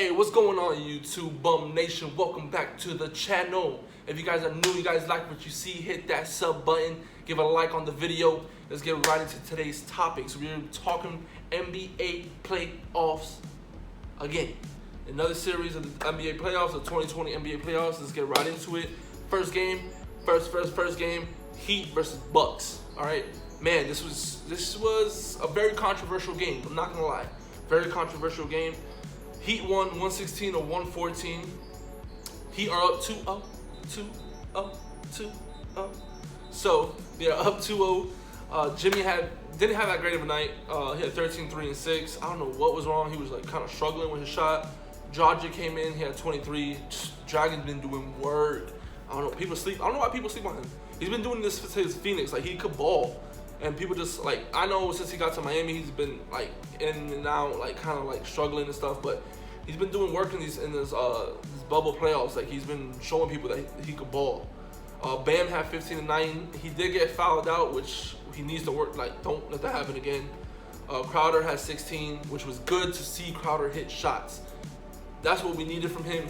Hey, what's going on YouTube Bum Nation? Welcome back to the channel. If you guys are new, you guys like what you see, hit that sub button, give a like on the video. Let's get right into today's topics. We're talking NBA playoffs again. Another series of the NBA playoffs, the 2020 NBA playoffs. Let's get right into it. First game, first game, Heat versus Bucks. All right, man, this was a very controversial game. I'm not gonna lie, very controversial game. Heat won 116 to 114. Heat are up 2-0, 2-0, 2-0. So they're up 2-0. Jimmy didn't have that great of a night. He had 13, 3, and 6. I don't know what was wrong. He was like kind of struggling with his shot. Dragic came in. He had 23. Dragon's been doing work. I don't know. People sleep. I don't know why people sleep on him. He's been doing this for his Phoenix. Like, he could ball. And people just, like, I know since he got to Miami, he's been, like, in and out, like, kind of, like, struggling and stuff. But he's been doing work in this bubble playoffs. Like, he's been showing people that he could ball. Bam had 15 and 9. He did get fouled out, which he needs to work. Like, don't let that happen again. Crowder had 16, which was good to see Crowder hit shots. That's what we needed from him.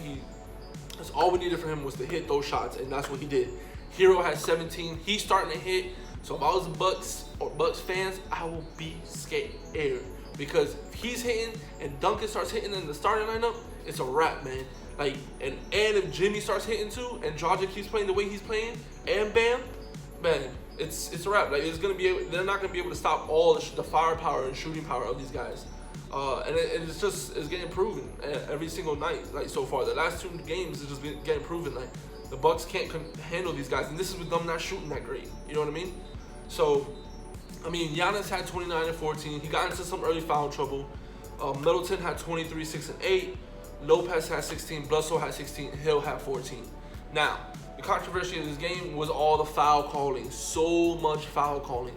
That's all we needed from him was to hit those shots, and that's what he did. Hero had 17. He's starting to hit. So if I was Bucks fans, I will be scared, because if he's hitting and Duncan starts hitting in the starting lineup, it's a wrap, man. Like, and if Jimmy starts hitting too, and Dragic keeps playing the way he's playing, and Bam, man, it's a wrap. Like, they're not gonna be able to stop all the firepower and shooting power of these guys. And it's getting proven every single night. Like, so far, the last 2 games is just getting proven. Like, the Bucks can't handle these guys, and this is with them not shooting that great. You know what I mean? So, I mean, Giannis had 29 and 14. He got into some early foul trouble. Middleton had 23, 6, and 8. Lopez had 16. Bledsoe had 16. Hill had 14. Now, the controversy of this game was all the foul calling. So much foul calling,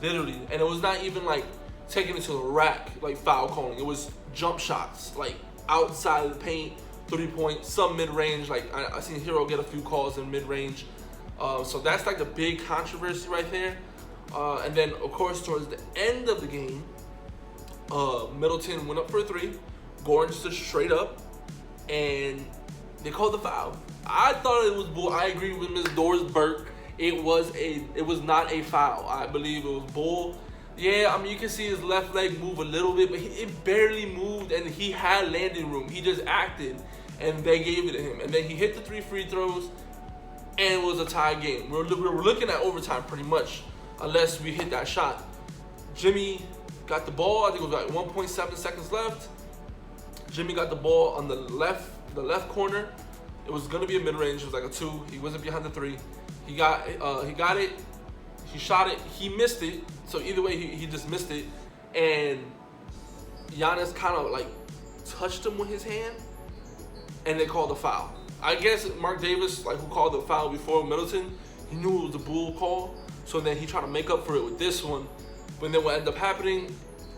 literally. And it was not even like taking it to the rack, like foul calling. It was jump shots, like outside of the paint, 3-point, some mid-range. Like, I seen Hero get a few calls in mid-range. So that's like the big controversy right there. And then, of course, towards the end of the game, Middleton went up for a 3. Gordon stood straight up, and they called the foul. I thought it was bull. I agree with Ms. Doris Burke. It was not a foul. I believe it was bull. Yeah, I mean, you can see his left leg move a little bit, but it barely moved, and he had landing room. He just acted, and they gave it to him. And then he hit the 3 free throws, and it was a tie game. We're looking at overtime pretty much, unless we hit that shot. Jimmy got the ball. I think it was like 1.7 seconds left. Jimmy got the ball on the left corner. It was gonna be a mid-range. It was like a 2. He wasn't behind the 3. He got it. He shot it. He missed it. So either way, he just missed it. And Giannis kind of like touched him with his hand, and they called the foul. I guess Mark Davis, like, who called the foul before Middleton, he knew it was a bull call. So then he tried to make up for it with this one. But then what ended up happening,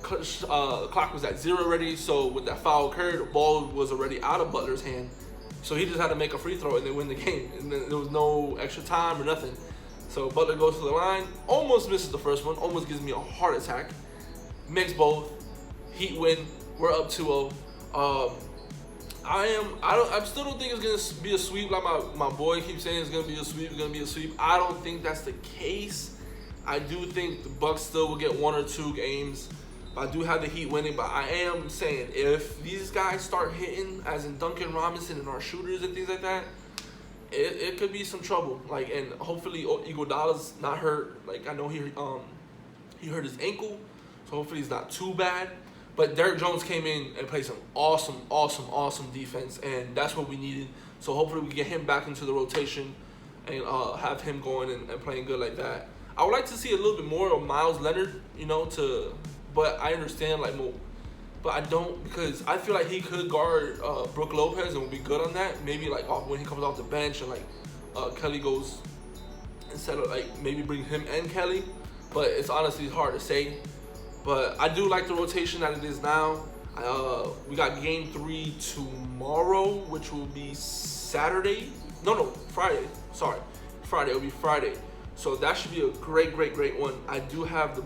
the clock was at 0 already. So when that foul occurred, the ball was already out of Butler's hand. So he just had to make a free throw and they win the game. And then there was no extra time or nothing. So Butler goes to the line, almost misses the first one, almost gives me a heart attack. Makes both. Heat win. We're up 2-0. I still don't think it's gonna be a sweep. Like my boy keeps saying, it's gonna be a sweep. It's gonna be a sweep. I don't think that's the case. I do think the Bucks still will get 1 or 2 games. I do have the Heat winning, but I am saying if these guys start hitting, as in Duncan Robinson and our shooters and things like that, it could be some trouble. Like, and hopefully Iguodala's not hurt. Like, I know he hurt his ankle, so hopefully he's not too bad. But Derrick Jones came in and played some awesome defense, and that's what we needed. So hopefully we get him back into the rotation and have him going and playing good like that. I would like to see a little bit more of Miles Leonard, but I understand, like, but I don't, because I feel like he could guard Brook Lopez and will be good on that. Maybe like when he comes off the bench and like Kelly goes, instead of like maybe bring him and Kelly. But it's honestly hard to say. But I do like the rotation that it is now. We got game 3 tomorrow, which will be Saturday. No, Friday. Sorry, Friday. It'll be Friday. So that should be a great one. I do have the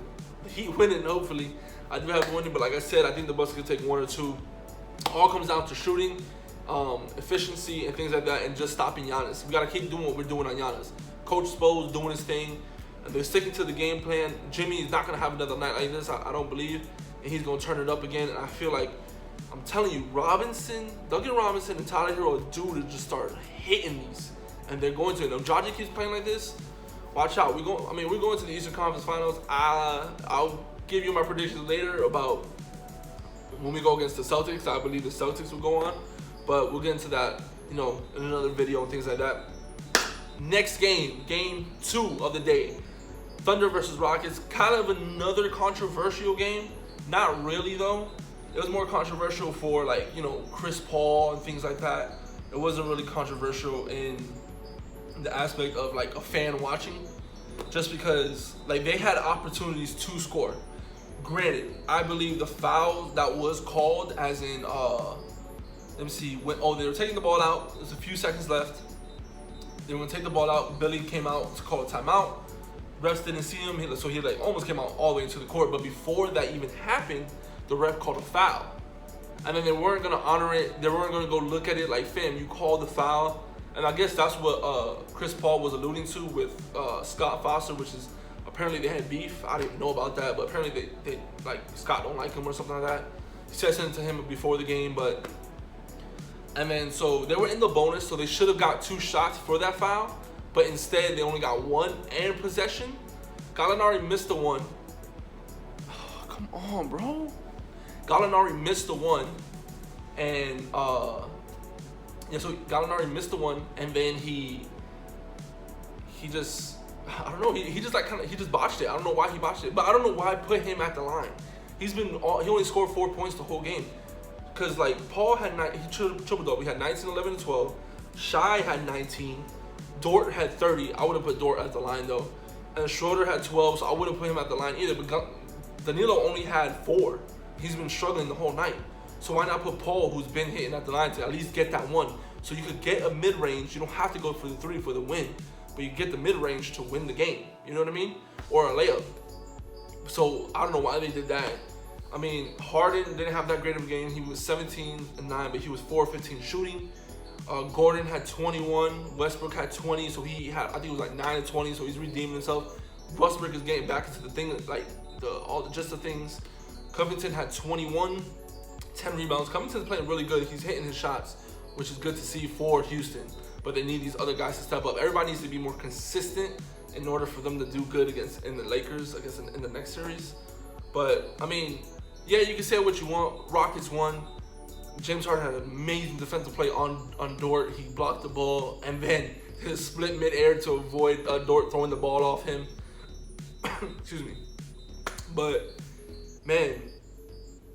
Heat winning, hopefully. I do have winning, but like I said, I think the Bucks could take 1 or 2. All comes down to shooting, efficiency, and things like that, and just stopping Giannis. We gotta keep doing what we're doing on Giannis. Coach Spo's doing his thing, and they're sticking to the game plan. Jimmy is not gonna have another night like this, I don't believe, and he's gonna turn it up again. And I feel like, I'm telling you, Duncan Robinson, and Tyler Hero are due to just start hitting these, and they're going to. If Dragic keeps playing like this, watch out. We're going to the Eastern Conference Finals. I'll give you my predictions later about when we go against the Celtics. I believe the Celtics will go on, but we'll get into that, in another video and things like that. Next game, game 2 of the day, Thunder versus Rockets. Kind of another controversial game. Not really though. It was more controversial for Chris Paul and things like that. It wasn't really controversial in the aspect of a fan watching, just because they had opportunities to score. Granted, I believe the foul that was called, as in let me see, they were taking the ball out. There's a few seconds left. They were gonna take the ball out. Billy came out to call a timeout. Refs didn't see him, so he almost came out all the way into the court. But before that even happened, the ref called a foul, and then they weren't gonna honor it. They weren't gonna go look at it like, fam, you called the foul. And I guess that's what Chris Paul was alluding to with Scott Foster, which is apparently they had beef. I didn't know about that, but apparently they Scott don't like him or something like that. He said something to him before the game, and then so they were in the bonus, so they should have got 2 shots for that foul, but instead they only got 1 and possession. Gallinari missed the one. Oh, come on, bro. Gallinari missed the one, and so Gallinari missed the one, and then he just, I don't know, he just he just botched it. I don't know why he botched it, but I don't know why I put him at the line. He only scored 4 points the whole game, because Paul had triple double. He had 19, 11, and 12. Shai had 19. Dort had 30. I would have put Dort at the line though, and Schroeder had 12, so I wouldn't put him at the line either. But Danilo only had 4. He's been struggling the whole night. So why not put Paul, who's been hitting at the line, to at least get that one? So you could get a mid-range. You don't have to go for the 3 for the win, but you get the mid-range to win the game. You know what I mean? Or a layup. So I don't know why they did that. I mean, Harden didn't have that great of a game. He was 17 and 9, but he was 4-15 shooting. Gordon had 21. Westbrook had 20, so he had, I think it was 9 and 20, so he's redeeming himself. Westbrook is getting back into the thing, just the things. Covington had 21, 10 rebounds. Covington's playing really good. He's hitting his shots, which is good to see for Houston. But they need these other guys to step up. Everybody needs to be more consistent in order for them to do good in the Lakers, I guess, in the next series. But, I mean, yeah, you can say what you want. Rockets won. James Harden had an amazing defensive play on Dort. He blocked the ball, and then his split midair to avoid Dort throwing the ball off him. Excuse me. But, man,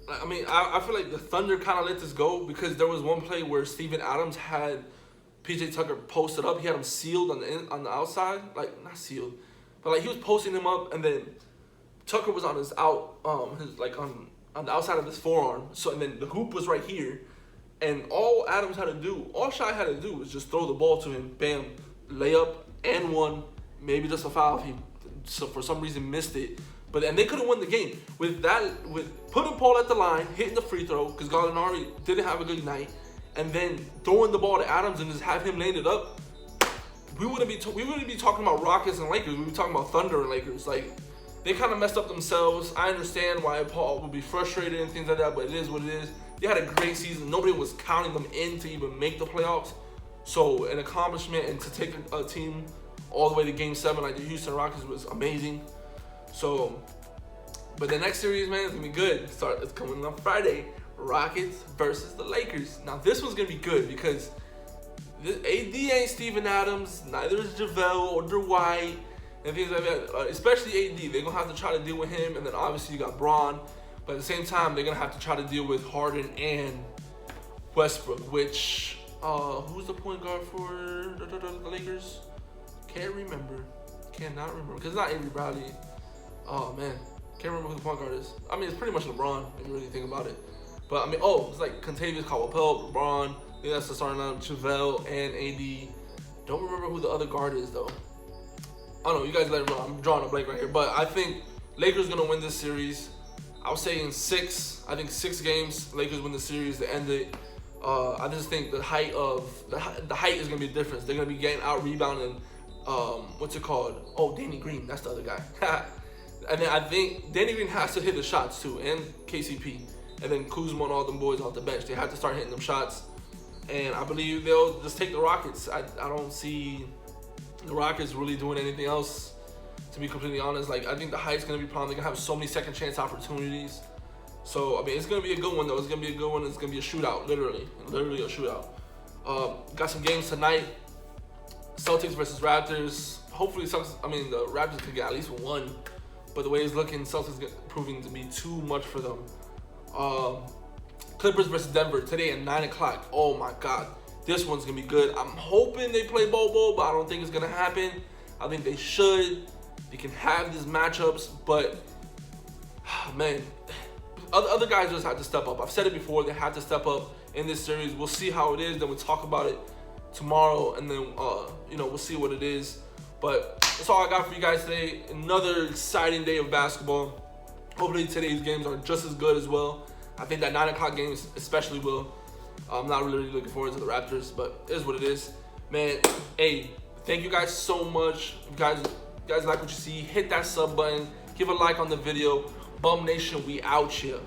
I mean, I feel like the Thunder kind of let this go, because there was one play where Steven Adams had PJ Tucker posted up. He had him sealed on the outside, not sealed, but he was posting him up, and then Tucker was on his on the outside of his forearm. So, and then the hoop was right here, and all Shai had to do was just throw the ball to him. Bam, layup and one, maybe just a foul if he for some reason missed it. And they could have won the game with putting Paul at the line, hitting the free throw, because Gallinari didn't have a good night, and then throwing the ball to Adams and just have him lane it up. We wouldn't be talking about Rockets and Lakers. We'd be talking about Thunder and Lakers. They kind of messed up themselves. I understand why Paul would be frustrated and things like that, but it is what it is. They had a great season. Nobody was counting them in to even make the playoffs. So an accomplishment, and to take a team all the way to Game 7 like the Houston Rockets was amazing. So, but the next series, man, is gonna be good. It's coming on Friday. Rockets versus the Lakers. Now this one's gonna be good because AD ain't Steven Adams, neither is JaVale or Dwight and things like that. Especially AD, they're gonna have to try to deal with him, and then obviously you got Braun. But at the same time, they're gonna have to try to deal with Harden and Westbrook. Which who's the point guard for the Lakers? Cannot remember because it's not Avery Bradley. Oh man, can't remember who the point guard is. I mean, it's pretty much LeBron if you really think about it. But I mean, it's Kentavious Caldwell-Pope, LeBron. I think that's the starting lineup. JaVale and AD. Don't remember who the other guard is though. I don't know. You guys let me know. I'm drawing a blank right here. But I think Lakers gonna win this series. I would say in 6. I think 6 games, Lakers win the series to end it. I just think the height is gonna be a difference. They're gonna be getting out rebounded. What's it called? Oh, Danny Green. That's the other guy. And then I think Danny Green has to hit the shots too, and KCP, and then Kuzma and all them boys off the bench. They have to start hitting them shots, and I believe they'll just take the Rockets. I don't see the Rockets really doing anything else, to be completely honest. Like, I think the height's gonna be a problem. They're gonna have so many second chance opportunities. So I mean, it's gonna be a good one though. It's gonna be a good one. It's gonna be a shootout, literally a shootout. Got some games tonight. Celtics versus Raptors. Hopefully, the Raptors could get at least one. But the way it's looking, Celtics proving to be too much for them. Clippers versus Denver today at 9 o'clock. Oh my God, this one's gonna be good. I'm hoping they play Bobo, but I don't think it's gonna happen. I think they should. They can have these matchups, but man, other guys just have to step up. I've said it before, they have to step up in this series. We'll see how it is, then we'll talk about it tomorrow, and then we'll see what it is. But that's all I got for you guys today. Another exciting day of basketball. Hopefully today's games are just as good as well. I think that 9 o'clock game especially will. I'm not really looking forward to the Raptors, but it is what it is. Man, hey, thank you guys so much. If you guys like what you see, hit that sub button. Give a like on the video. Bum Nation, we out here.